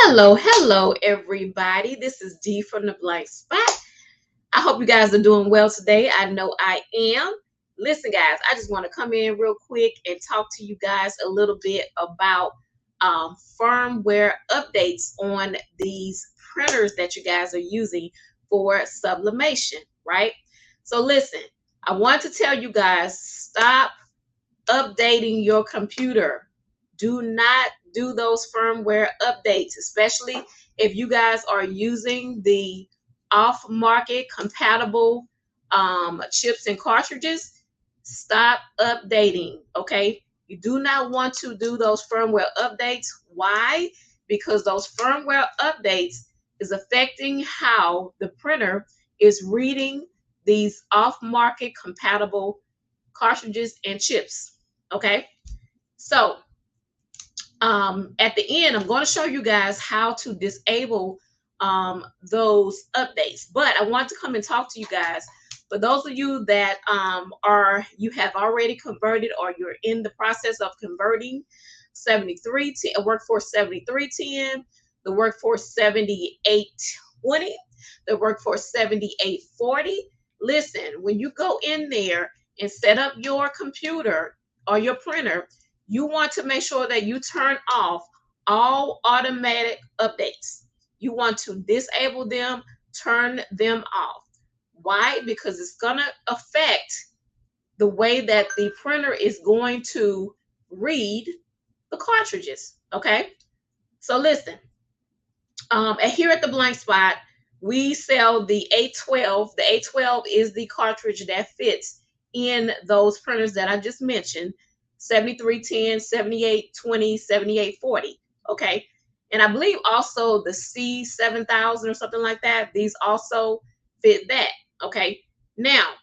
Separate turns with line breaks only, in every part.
Hello, everybody. This is Dee from the Blank Spot. I hope you guys are doing well today. I know I am. Listen, guys, I just want to come in real quick and talk to you guys a little bit about firmware updates on these printers that you guys are using for sublimation, right? So listen, I want to tell you guys, stop updating your computer. Do not do those firmware updates, especially if you guys are using the off-market compatible chips and cartridges. Stop updating, okay? You do not want to do those firmware updates. Why? Because those firmware updates is affecting how the printer is reading these off-market compatible cartridges and chips, okay? So at the end, I'm going to show you guys how to disable those updates. But I want to come and talk to you guys. For those of you that you have already converted, or you're in the process of converting 7310, workforce 7310, the workforce 7820, the workforce 7840. Listen, when you go in there and set up your computer or your printer, you want to make sure that you turn off all automatic updates. You want to disable them, turn them off. Why? Because it's going to affect the way that the printer is going to read the cartridges, okay? So listen, here at the Blank Spot, we sell the A12. The A12 is the cartridge that fits in those printers that I just mentioned, 7310, 7820, 7840, okay? And I believe also the C7000 or something like that, these also fit that, okay? Now,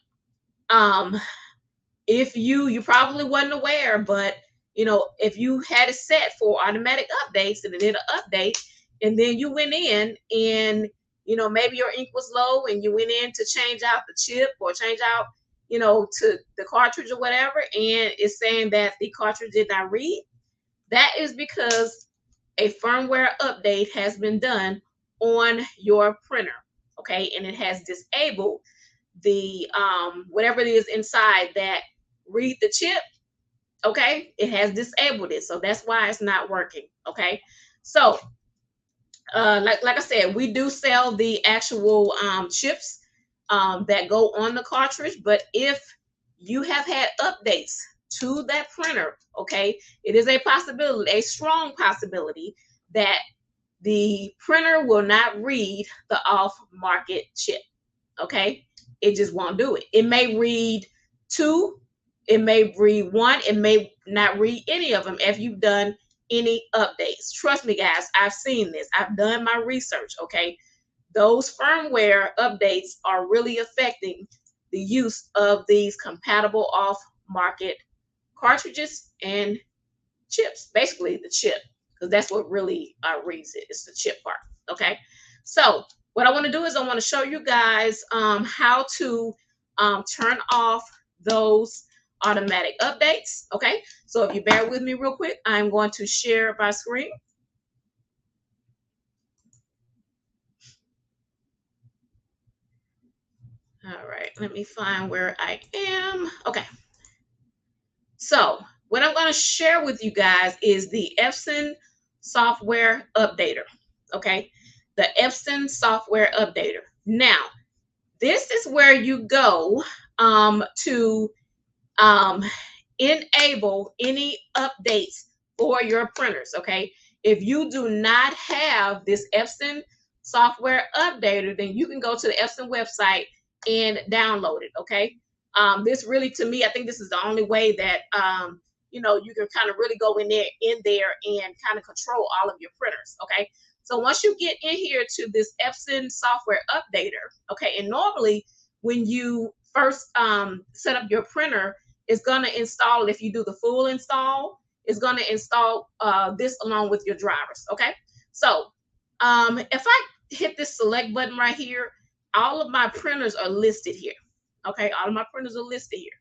if you probably wasn't aware, but you know, if you had it set for automatic updates and it did an update, and then you went in and, you know, maybe your ink was low and you went in to change out the chip or change out, you know, to the cartridge or whatever, and it's saying that the cartridge did not read, that is because a firmware update has been done on your printer, okay? And it has disabled the whatever it is inside that read the chip, okay? It has disabled it, so that's why it's not working, okay? So like I said, we do sell the actual chips that go on the cartridge, but if you have had updates to that printer, okay, it is a possibility, a strong possibility, that the printer will not read the off-market chip, okay? It just won't do it. It may read 2, it may read 1, it may not read any of them if you've done any updates. Trust me, guys, I've seen this. I've done my research, okay? Those firmware updates are really affecting the use of these compatible off-market cartridges and chips, basically the chip, because that's what really reads it. It's the chip part, okay? So what I want to do is I want to show you guys how to turn off those automatic updates, okay? So if you bear with me real quick, I'm going to share my screen. All right, let me find where I am. Okay. So what I'm going to share with you guys is the Epson software updater, okay? The Epson software updater. Now, this is where you go to enable any updates for your printers, okay? If you do not have this Epson software updater, then you can go to the Epson website and download it, okay? This really, to me, I think this is the only way that you know, you can kind of really go in there and kind of control all of your printers, okay? So once you get in here to this Epson software updater, okay, and normally when you first set up your printer, it's going to install, if you do the full install, it's going to install this along with your drivers, okay? So if I hit this select button right here, all of my printers are listed here, okay? All of my printers are listed here.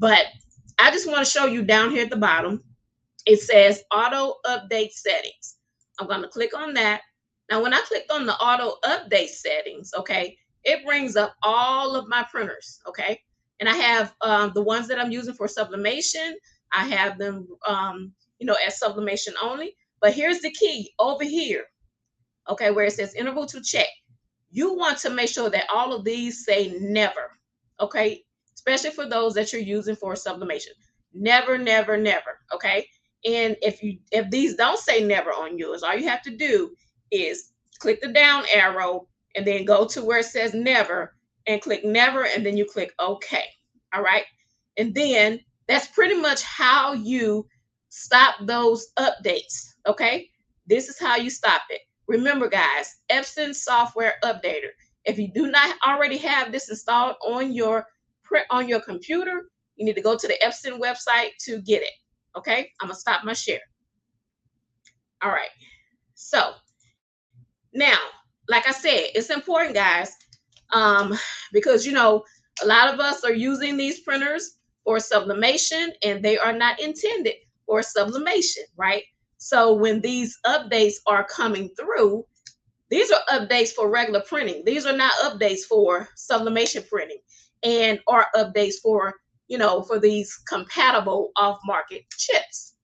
But I just want to show you down here at the bottom, it says auto update settings. I'm going to click on that. Now, when I clicked on the auto update settings, okay, it brings up all of my printers, okay? And I have the ones that I'm using for sublimation. I have them, as sublimation only. But here's the key over here, okay, where it says interval to check. You want to make sure that all of these say never, okay? Especially for those that you're using for sublimation. Never, never, never, okay? And if these don't say never on yours, all you have to do is click the down arrow and then go to where it says never and click never, and then you click OK. All right. And then that's pretty much how you stop those updates. Okay. This is how you stop it. Remember, guys, Epson Software Updater. If you do not already have this installed on your computer, you need to go to the Epson website to get it. Okay. I'm going to stop my share. All right. So now, like I said, it's important, guys, because, a lot of us are using these printers for sublimation, and they are not intended for sublimation, right? So when these updates are coming through, these are updates for regular printing. These are not updates for sublimation printing, and are updates for, for these compatible off-market chips,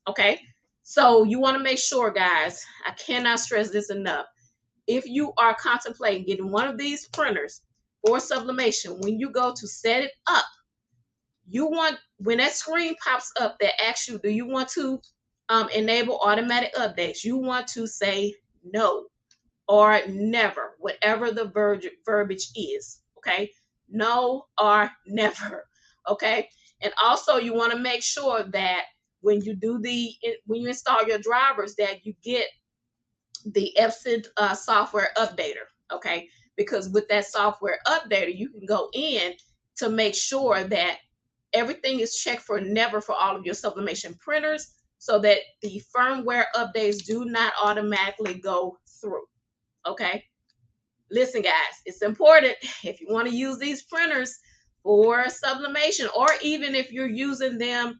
okay? So you want to make sure, guys, I cannot stress this enough. If you are contemplating getting one of these printers for sublimation, when you go to set it up, you want, when that screen pops up that asks you, do you want to enable automatic updates? You want to say no or never, whatever the verbiage is, okay? No or never, okay? And also you want to make sure that when you install your drivers, that you get the Epson software updater, okay? Because with that software updater, you can go in to make sure that everything is checked for never for all of your sublimation printers, so that the firmware updates do not automatically go through, okay? Listen, guys, it's important if you want to use these printers for sublimation, or even if you're using them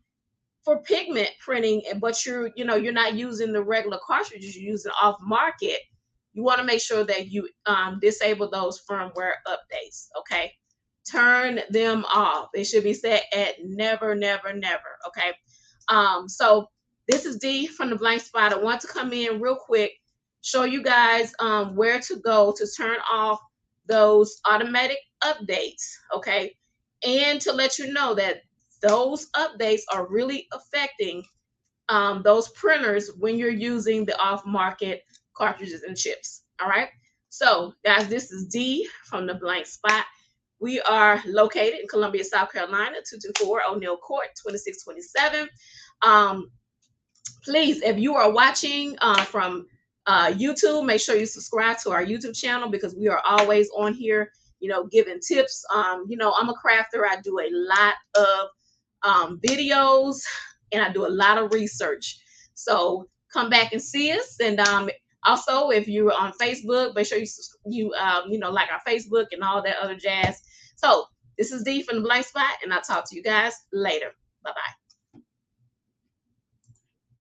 for pigment printing, but you're not using the regular cartridges, you're using off market, you want to make sure that you disable those firmware updates, okay? Turn them off. They should be set at never, never, never, okay? So this is Dee from the Blank Spot. I want to come in real quick, show you guys where to go to turn off those automatic updates, okay? And to let you know that those updates are really affecting those printers when you're using the off-market cartridges and chips. All right. So, guys, this is Dee from the Blank Spot. We are located in Columbia, South Carolina, 224 O'Neill Court, 2627. Please, if you are watching from YouTube, make sure you subscribe to our YouTube channel, because we are always on here, giving tips. I'm a crafter. I do a lot of videos, and I do a lot of research. So come back and see us. And also, if you're on Facebook, make sure you like our Facebook and all that other jazz. So this is Dee from the Blank Spot, and I'll talk to you guys later. Bye-bye.